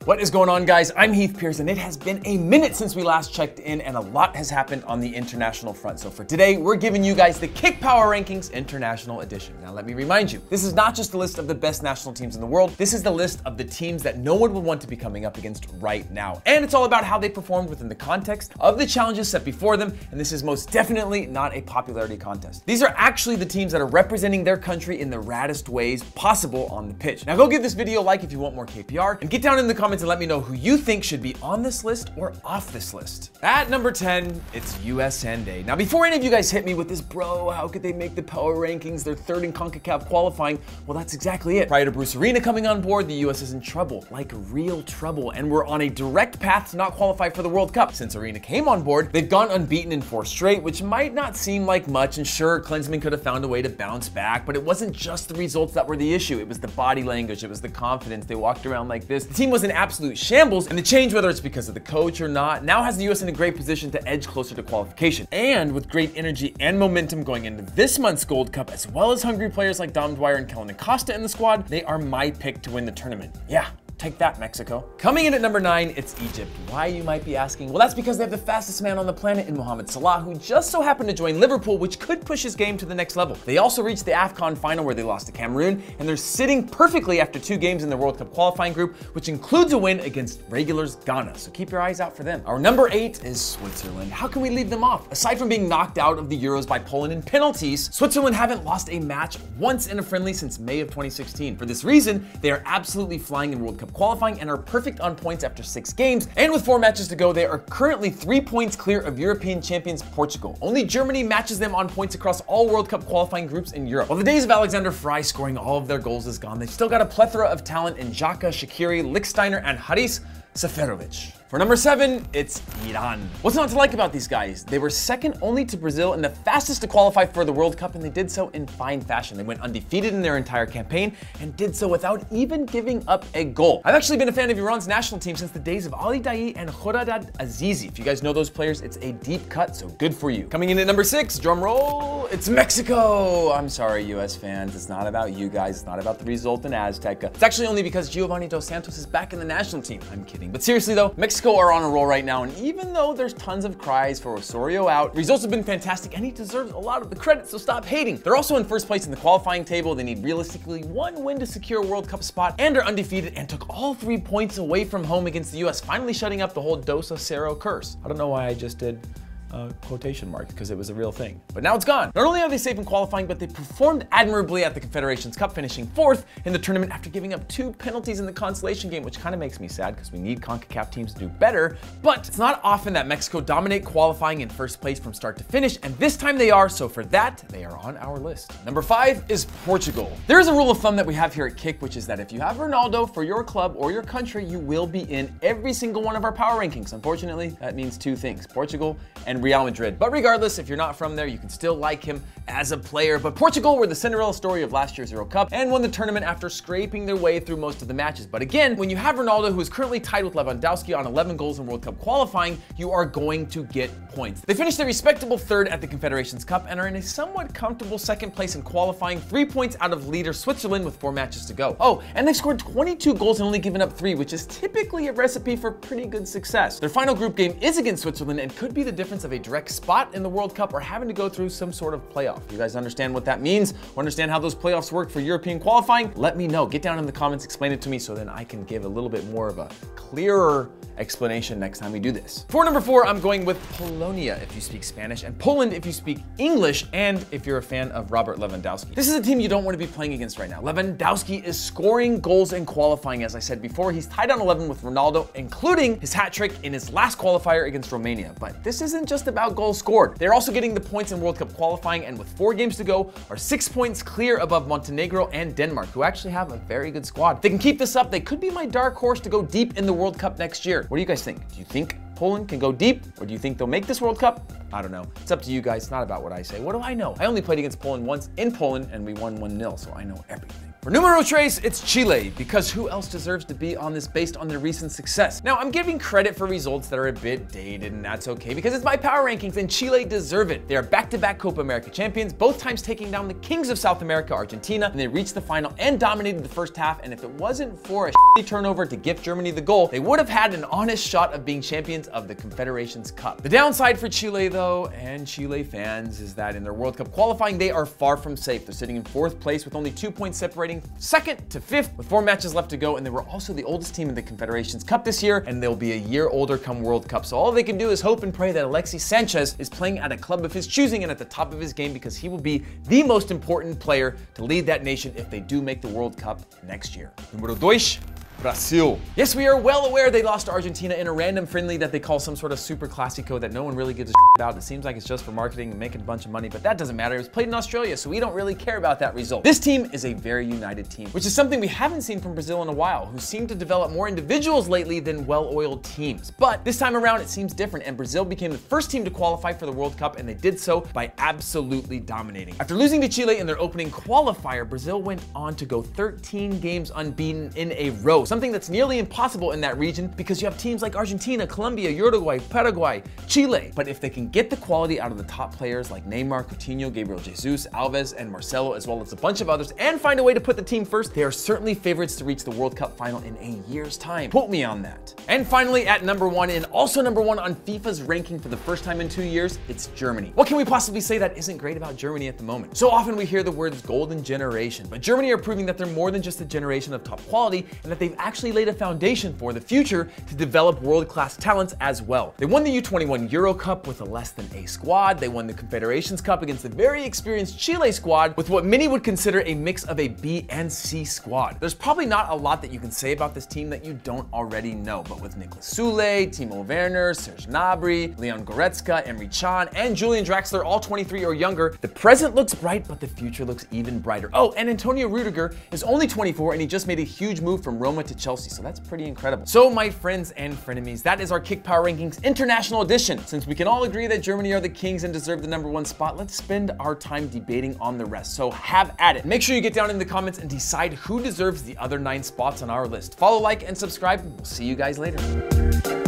What is going on, guys? I'm Heath Pierce, and it has been a minute since we last checked in, and a lot has happened on the international front. So for today, we're giving you guys the Kick Power Rankings International Edition. Now let me remind you, this is not just a list of the best national teams in the world, this is the list of the teams that no one would want to be coming up against right now. And it's all about how they performed within the context of the challenges set before them, and this is most definitely not a popularity contest. These are actually the teams that are representing their country in the raddest ways possible on the pitch. Now go give this video a like if you want more KPR, and get down in the comments and let me know who you think should be on this list or off this list. At number 10, it's USMNT. Now before any of you guys hit me with this, bro, how could they make the power rankings? They're third in CONCACAF qualifying. Well, that's exactly it. Prior to Bruce Arena coming on board, the US is in trouble, like real trouble, and we're on a direct path to not qualify for the World Cup. Since Arena came on board, they've gone unbeaten in 4 straight, which might not seem like much, and sure, Klinsmann could have found a way to bounce back, but it wasn't just the results that were the issue. It was the body language, it was the confidence. They walked around like this. The team was in absolute shambles, and the change, whether it's because of the coach or not, now has the US in a great position to edge closer to qualification. And with great energy and momentum going into this month's Gold Cup, as well as hungry players like Dom Dwyer and Kellen Acosta in the squad, they are my pick to win the tournament. Yeah. Take that, Mexico. Coming in at number 9, it's Egypt. Why, you might be asking? Well, that's because they have the fastest man on the planet in Mohamed Salah, who just so happened to join Liverpool, which could push his game to the next level. They also reached the AFCON final where they lost to Cameroon, and they're sitting perfectly after 2 games in the World Cup qualifying group, which includes a win against regulars Ghana. So keep your eyes out for them. Our number 8 is Switzerland. How can we leave them off? Aside from being knocked out of the Euros by Poland in penalties, Switzerland haven't lost a match once in a friendly since May of 2016. For this reason, they are absolutely flying in World Cup qualifying and are perfect on points after 6 games, and with 4 matches to go, they are currently 3 points clear of European champions Portugal. Only Germany matches them on points across all World Cup qualifying groups in Europe. While the days of Alexander Fry scoring all of their goals is gone, they've still got a plethora of talent in Xhaka, Shaqiri, Lichtsteiner, and Haris Seferovic. For number 7, it's Iran. What's not to like about these guys? They were second only to Brazil and the fastest to qualify for the World Cup, and they did so in fine fashion. They went undefeated in their entire campaign and did so without even giving up a goal. I've actually been a fan of Iran's national team since the days of Ali Daei and Khouradad Azizi. If you guys know those players, it's a deep cut, so good for you. Coming in at number 6, drum roll, it's Mexico. I'm sorry, US fans, it's not about you guys, it's not about the result in Azteca. It's actually only because Giovanni Dos Santos is back in the national team. I'm kidding. But seriously though, Mexico are on a roll right now, and even though there's tons of cries for Osorio out, results have been fantastic and he deserves a lot of the credit, so stop hating. They're also in first place in the qualifying table. They need realistically 1 win to secure a World Cup spot and are undefeated and took all 3 points away from home against the US, finally shutting up the whole Dos Acero curse. I don't know why I just did quotation mark, because it was a real thing. But now it's gone. Not only are they safe in qualifying, but they performed admirably at the Confederations Cup, finishing 4th in the tournament after giving up 2 penalties in the consolation game, which kind of makes me sad because we need CONCACAF teams to do better. But it's not often that Mexico dominate qualifying in first place from start to finish, and this time they are, so for that, they are on our list. Number 5 is Portugal. There is a rule of thumb that we have here at Kick, which is that if you have Ronaldo for your club or your country, you will be in every single one of our power rankings. Unfortunately, that means 2 things, Portugal and Real Madrid. But regardless, if you're not from there, you can still like him as a player. But Portugal were the Cinderella story of last year's Euro Cup and won the tournament after scraping their way through most of the matches. But again, when you have Ronaldo, who is currently tied with Lewandowski on 11 goals in World Cup qualifying, you are going to get points. They finished a respectable 3rd at the Confederations Cup and are in a somewhat comfortable 2nd place in qualifying, 3 points out of leader Switzerland with 4 matches to go. Oh, and they've scored 22 goals and only given up 3, which is typically a recipe for pretty good success. Their final group game is against Switzerland and could be the difference of a direct spot in the World Cup or having to go through some sort of playoff. You guys understand what that means? Or understand how those playoffs work for European qualifying? Let me know. Get down in the comments, explain it to me, so then I can give a little bit more of a clearer explanation next time we do this. For number 4, I'm going with Polonia if you speak Spanish, and Poland if you speak English, and if you're a fan of Robert Lewandowski. This is a team you don't want to be playing against right now. Lewandowski is scoring goals in qualifying. As I said before, he's tied on 11 with Ronaldo, including his hat trick in his last qualifier against Romania. But this isn't just about goals scored. They're also getting the points in World Cup qualifying, and with 4 games to go, are 6 points clear above Montenegro and Denmark, who actually have a very good squad. If they can keep this up, they could be my dark horse to go deep in the World Cup next year. What do you guys think? Do you think Poland can go deep, or do you think they'll make this World Cup? I don't know. It's up to you guys. It's not about what I say. What do I know? I only played against Poland once in Poland, and we won 1-0, so I know everything. For numero tres, it's Chile, because who else deserves to be on this based on their recent success? Now, I'm giving credit for results that are a bit dated, and that's okay because it's my power rankings and Chile deserve it. They are back-to-back Copa America champions, both times taking down the kings of South America, Argentina, and they reached the final and dominated the first half, and if it wasn't for a shitty turnover to gift Germany the goal, they would have had an honest shot of being champions of the Confederations Cup. The downside for Chile, though, and Chile fans, is that in their World Cup qualifying, they are far from safe. They're sitting in 4th place with only 2 points separating 2nd to 5th with 4 matches left to go, and they were also the oldest team in the Confederations Cup this year, and they'll be a year older come World Cup. So all they can do is hope and pray that Alexis Sanchez is playing at a club of his choosing and at the top of his game, because he will be the most important player to lead that nation if they do make the World Cup next year. Número 2. Brazil. Yes, we are well aware they lost to Argentina in a random friendly that they call some sort of super classico that no one really gives a about. It seems like it's just for marketing and making a bunch of money, but that doesn't matter. It was played in Australia, so we don't really care about that result. This team is a very united team, which is something we haven't seen from Brazil in a while, who seem to develop more individuals lately than well-oiled teams. But this time around, it seems different, and Brazil became the first team to qualify for the World Cup, and they did so by absolutely dominating. After losing to Chile in their opening qualifier, Brazil went on to go 13 games unbeaten in a row, something that's nearly impossible in that region because you have teams like Argentina, Colombia, Uruguay, Paraguay, Chile. But if they can get the quality out of the top players like Neymar, Coutinho, Gabriel Jesus, Alves, and Marcelo, as well as a bunch of others, and find a way to put the team first, they are certainly favorites to reach the World Cup final in a year's time. Quote me on that. And finally, at number 1, and also number 1 on FIFA's ranking for the first time in 2 years, it's Germany. What can we possibly say that isn't great about Germany at the moment? So often we hear the words golden generation, but Germany are proving that they're more than just a generation of top quality, and that they've actually laid a foundation for the future to develop world-class talents as well. They won the U21 Euro Cup with a less than A squad. They won the Confederations Cup against the very experienced Chile squad with what many would consider a mix of a B and C squad. There's probably not a lot that you can say about this team that you don't already know, but with Niklas Süle, Timo Werner, Serge Gnabry, Leon Goretzka, Emre Can, and Julian Draxler, all 23 or younger, the present looks bright, but the future looks even brighter. Oh, and Antonio Rudiger is only 24, and he just made a huge move from Roma to Chelsea, so that's pretty incredible. So my friends and frenemies, that is our Kick Power Rankings International Edition. Since we can all agree that Germany are the kings and deserve the number 1 spot, let's spend our time debating on the rest. So have at it. Make sure you get down in the comments and decide who deserves the other 9 spots on our list. Follow, like, and subscribe, and we'll see you guys later.